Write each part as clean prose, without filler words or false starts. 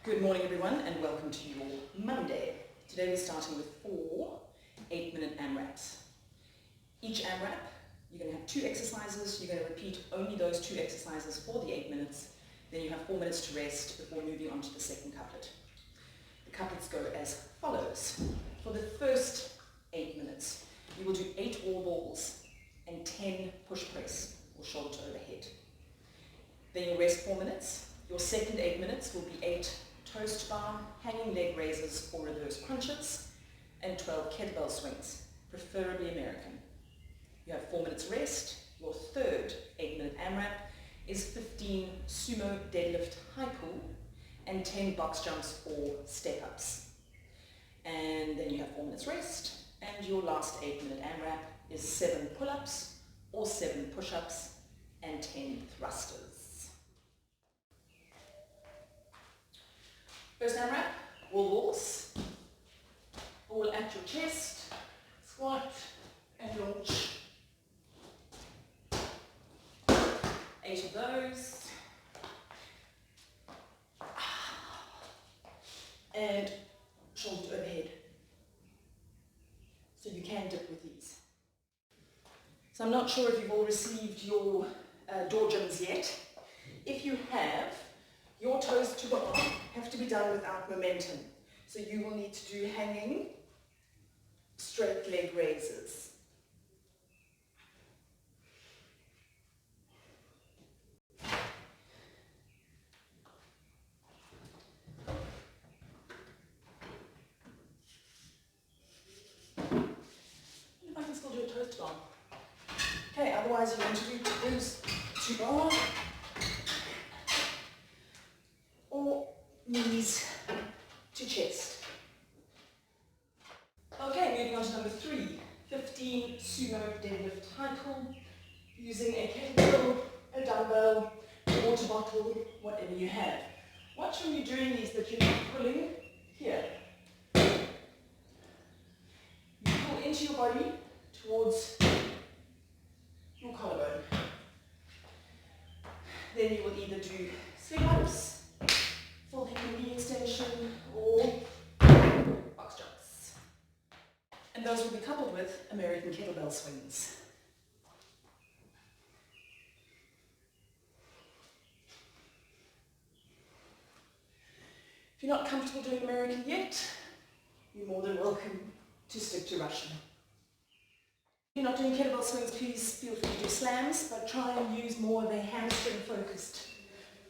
Good morning everyone and welcome to your Monday. Today we're starting with 4 8-minute AMRAPs. Each AMRAP, you're going to have 2 exercises. You're going to repeat only those 2 exercises for the 8 minutes. Then you have 4 minutes to rest before moving on to the second couplet. The couplets go as follows. For the first 8 minutes, you will do 8 wall balls and 10 push press or shoulder to overhead. Then you'll rest 4 minutes. Your second 8 minutes will be 8 toast bar, hanging leg raises or reverse crunches, and 12 kettlebell swings, preferably American. You have 4 minutes rest. Your third 8-minute AMRAP is 15 sumo deadlift high pull and 10 box jumps or step-ups. And then you have 4 minutes rest, and your last 8-minute AMRAP is 7 pull-ups or 7 push-ups and 10 thrusters. First AMRAP, wall balls, ball at your chest, squat and launch. 8 of those. And shoulder to overhead. So you can dip with these. So I'm not sure if you've all received your door gyms yet. If you have, your toes to bar have to be done without momentum. So you will need to do hanging, straight leg raises. If I can still do a toes to bar. Okay, otherwise you want to do toes to bar. Or knees to chest. Okay, moving on to number 3, 15 sumo deadlift high pull, using a kettlebell, a dumbbell, a water bottle, whatever you have. Watch when you're doing these that you're not pulling here. You pull into your body towards your collarbone. Then you will either do sit-ups, full hip and knee extension, or box jumps. And those will be coupled with American kettlebell swings. If you're not comfortable doing American yet, you're more than welcome to stick to Russian. If you're not doing kettlebell swings, please feel free to do slams, but try and use more of a hamstring focused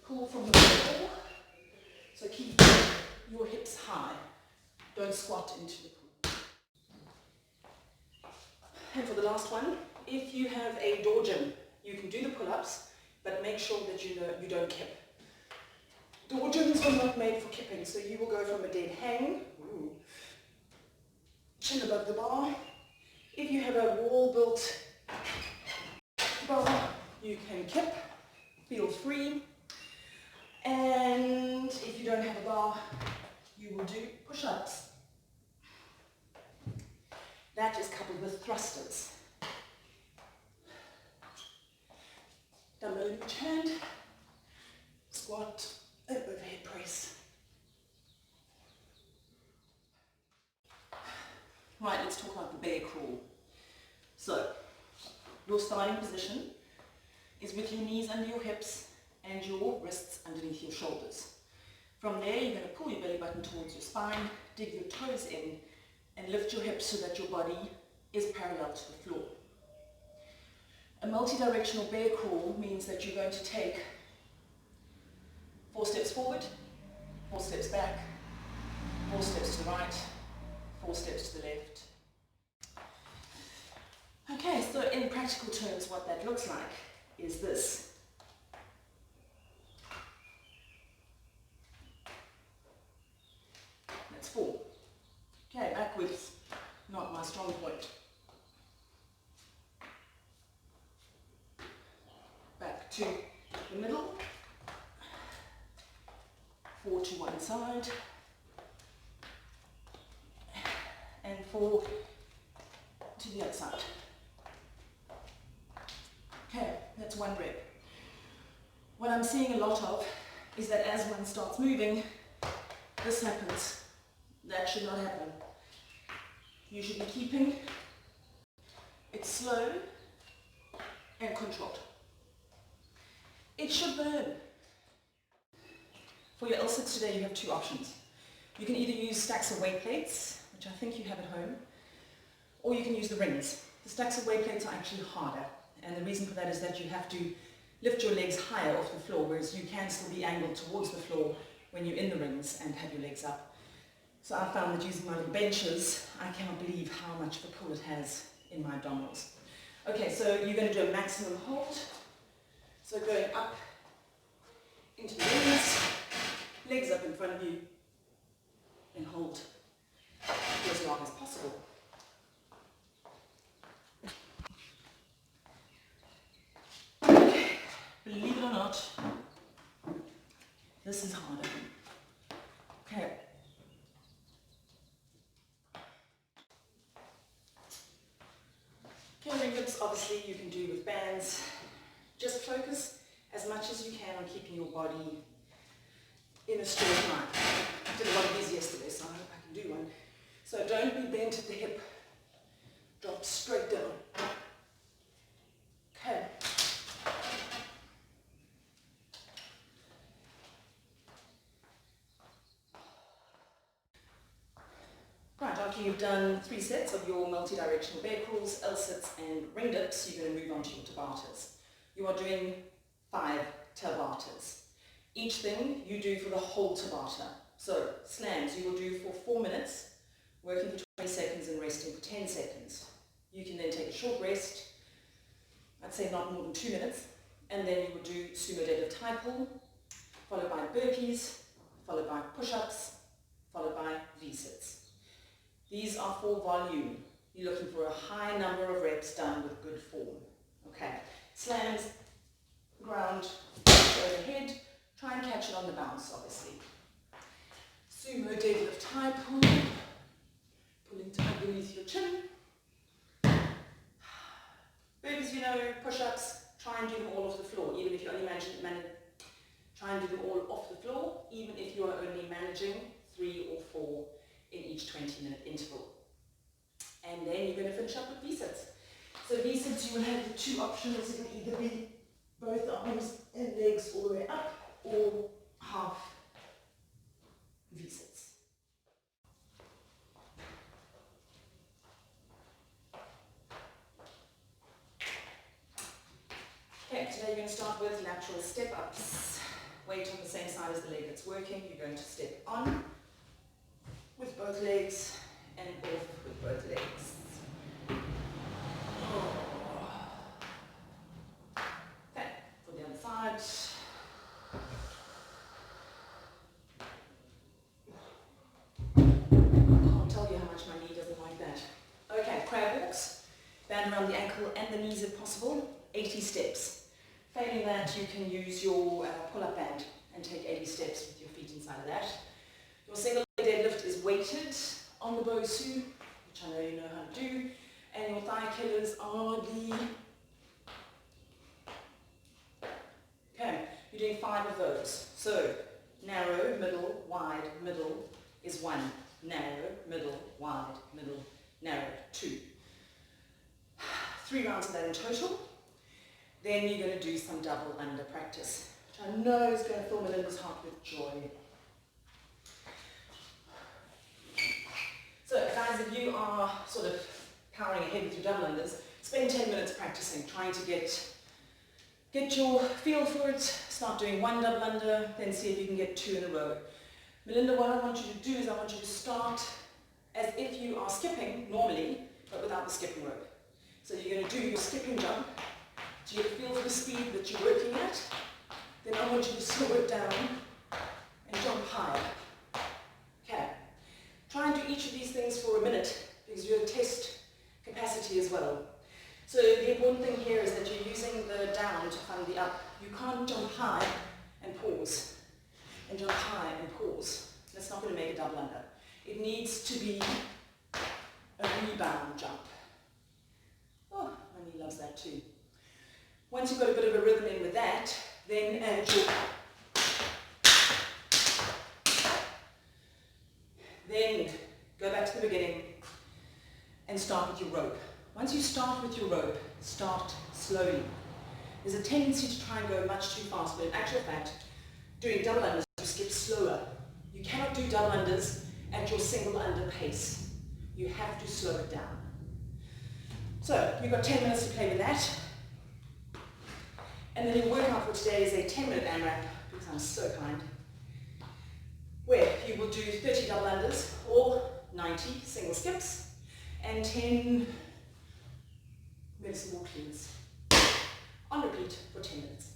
pull from the floor. So keep your hips high. Don't squat into the pool. And for the last one, if you have a door gym, you can do the pull-ups, but make sure that you don't kip. Door gyms are not made for kipping, so you will go from a dead hang, chin above the bar. If you have a wall-built bar, you can kip, feel free. And if you don't have a bar, you will do push-ups. That is coupled with thrusters. Dumbbell in each hand, squat and overhead press. Right, let's talk about the bear crawl. So, your starting position is with your knees under your hips and your wrists underneath your shoulders. From there, you're going to pull your belly button towards your spine, dig your toes in, and lift your hips so that your body is parallel to the floor. A multi-directional bear crawl means that you're going to take 4 steps forward, 4 steps back, 4 steps to the right, 4 steps to the left. Okay, so in practical terms, what that looks like is this. That's 4. Okay, backwards, not my strong point. Back to the middle. 4 to one side. And 4 to the other side. Okay, that's 1 rep. What I'm seeing a lot of is that as one starts moving, this happens. That should not happen. You should be keeping it slow and controlled. It should burn. For your L-sits today, you have two options. You can either use stacks of weight plates, which I think you have at home, or you can use the rings. The stacks of weight plates are actually harder, and the reason for that is that you have to lift your legs higher off the floor, whereas you can still be angled towards the floor when you're in the rings and have your legs up. So I found that using my little benches, I cannot believe how much of a pull it has in my abdominals. Okay, so you're going to do a maximum hold. So going up into the rings, legs up in front of you, and hold for as long as possible. Okay, believe it or not, this is harder. Okay. Carrying hips, obviously, you can do with bands. Just focus as much as you can on keeping your body in a straight line. I did a lot of these yesterday, so I hope I can do one. So don't be bent at the hip. Drop straight down. Okay. Right, after you've done 3 sets of your multi-directional bear crawls, L-sits and ring dips, you're going to move on to your Tabatas. You are doing 5 Tabatas. Each thing you do for the whole Tabata. So slams you will do for 4 minutes, working for 20 seconds and resting for 10 seconds. You can then take a short rest, I'd say not more than 2 minutes, and then you will do sumo deadlift high pull, followed by burpees, followed by push-ups, followed by V-sits. These are for volume. You're looking for a high number of reps done with good form. Okay, slams, ground, overhead, try and catch it on the bounce, obviously. Sumo deadlift high pull, pulling tight beneath your chin. Burpees, you know, push-ups, try and do them all off the floor, even if you only try and do them all off the floor, even if you are only managing 3 or 4 in each 20-minute interval. And then you're going to finish up with V-sits. So V-sits, you will have the 2 options. It can either be both arms and legs all the way up, or half V-sits. Okay, today you're going to start with lateral step-ups. Weight on the same side as the leg that's working. You're going to step on with both legs and off with both legs. Okay, for the other side. Can't tell you how much my knee doesn't like that. Okay, crab walks. Band around the ankle and the knees if possible. 80 steps. Failing that, you can use your pull-up band and take 80 steps with your feet inside of that. Your single deadlift is weighted on the Bosu, which I know you know how to do, and your thigh killers are the... Okay, you're doing 5 of those. So, narrow, middle, wide, middle is 1. Narrow, middle, wide, middle, narrow, 2. 3 rounds of that in total. Then you're going to do some double under practice, which I know is going to fill Melinda's heart with joy. So guys, if you are sort of powering ahead with your double unders, spend 10 minutes practicing, trying to get your feel for it. Start doing 1 double under, then see if you can get 2 in a row. Melinda, what I want you to do is I want you to start as if you are skipping normally, but without the skipping rope. So you're going to do your skipping jump. So you feel for the speed that you're working at. Then I want you to slow it down and jump higher. Okay. Try and do each of these things for a minute because you'll test capacity as well. So the important thing here is that you're using the down to fund the up. You can't jump high and pause, and jump high and pause. That's not going to make a double under. It needs to be a rebound jump. Oh, my knee loves that too. Once you've got a bit of a rhythm in with that, then add your to the beginning and start with your rope. Once you start with your rope, start slowly. There's a tendency to try and go much too fast, but in actual fact, doing double unders, you skip slower. You cannot do double unders at your single under pace. You have to slow it down. So you've got 10 minutes to play with that. And then your workout for today is a 10-minute AMRAP, because I'm so kind, where you will do 30 double unders or 90 single skips and 10 medicine ball cleans on repeat for 10 minutes.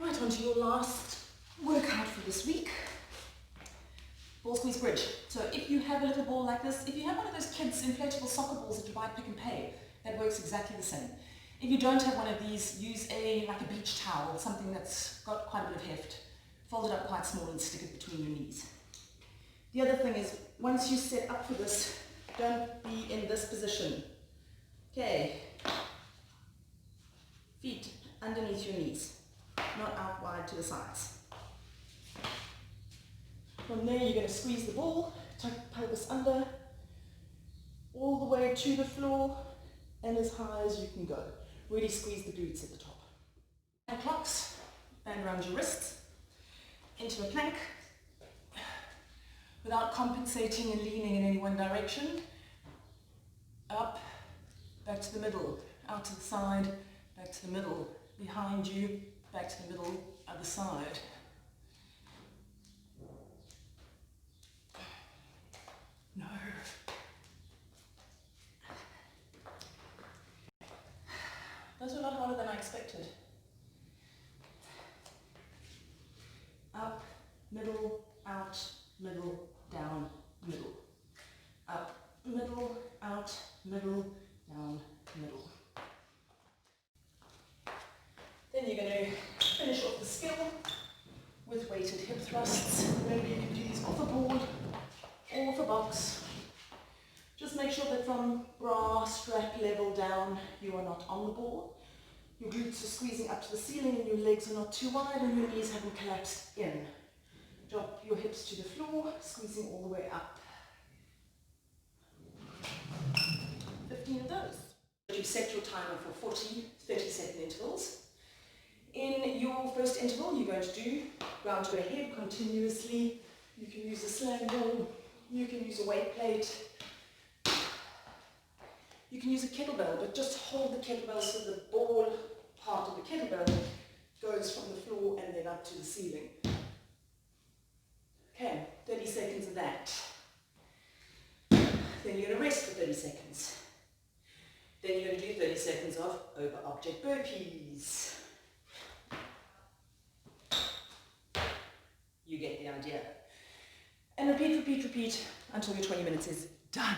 Right, on to your last workout for this week. Ball squeeze bridge. So if you have a little ball like this, if you have one of those kids' inflatable soccer balls that you buy at Pick and Pay, that works exactly the same. If you don't have one of these, use like a beach towel, something that's got quite a bit of heft. Fold it up quite small and stick it between your knees. The other thing is, once you set up for this, don't be in this position. Okay. Feet underneath your knees, not out wide to the sides. From there, you're going to squeeze the ball, tuck the pelvis under, all the way to the floor, and as high as you can go. Really squeeze the glutes at the top. And clocks, band around your wrists, into a plank, without compensating and leaning in any one direction. Up, back to the middle, out to the side, back to the middle, behind you, back to the middle, other side. No. Those were a lot harder than I expected. Up, middle, out, middle, down, middle. Up, middle, out, middle, down, middle. Then you're going to finish off the skill with weighted hip thrusts. Maybe you can do these off a board or off a box. Just make sure that from bra strap level down, you are not on the ball. Your glutes are squeezing up to the ceiling and your legs are not too wide and your knees haven't collapsed in. Drop your hips to the floor, squeezing all the way up. 15 of those. You set your timer for 40, 30-second intervals. In your first interval, you're going to do ground to a head continuously. You can use a slam ball, you can use a weight plate, you can use a kettlebell, but just hold the kettlebell so the ball part of the kettlebell goes from the floor and then up to the ceiling. Okay, 30 seconds of that. Then you're going to rest for 30 seconds. Then you're going to do 30 seconds of over object burpees. You get the idea. And repeat, repeat, repeat until your 20 minutes is done.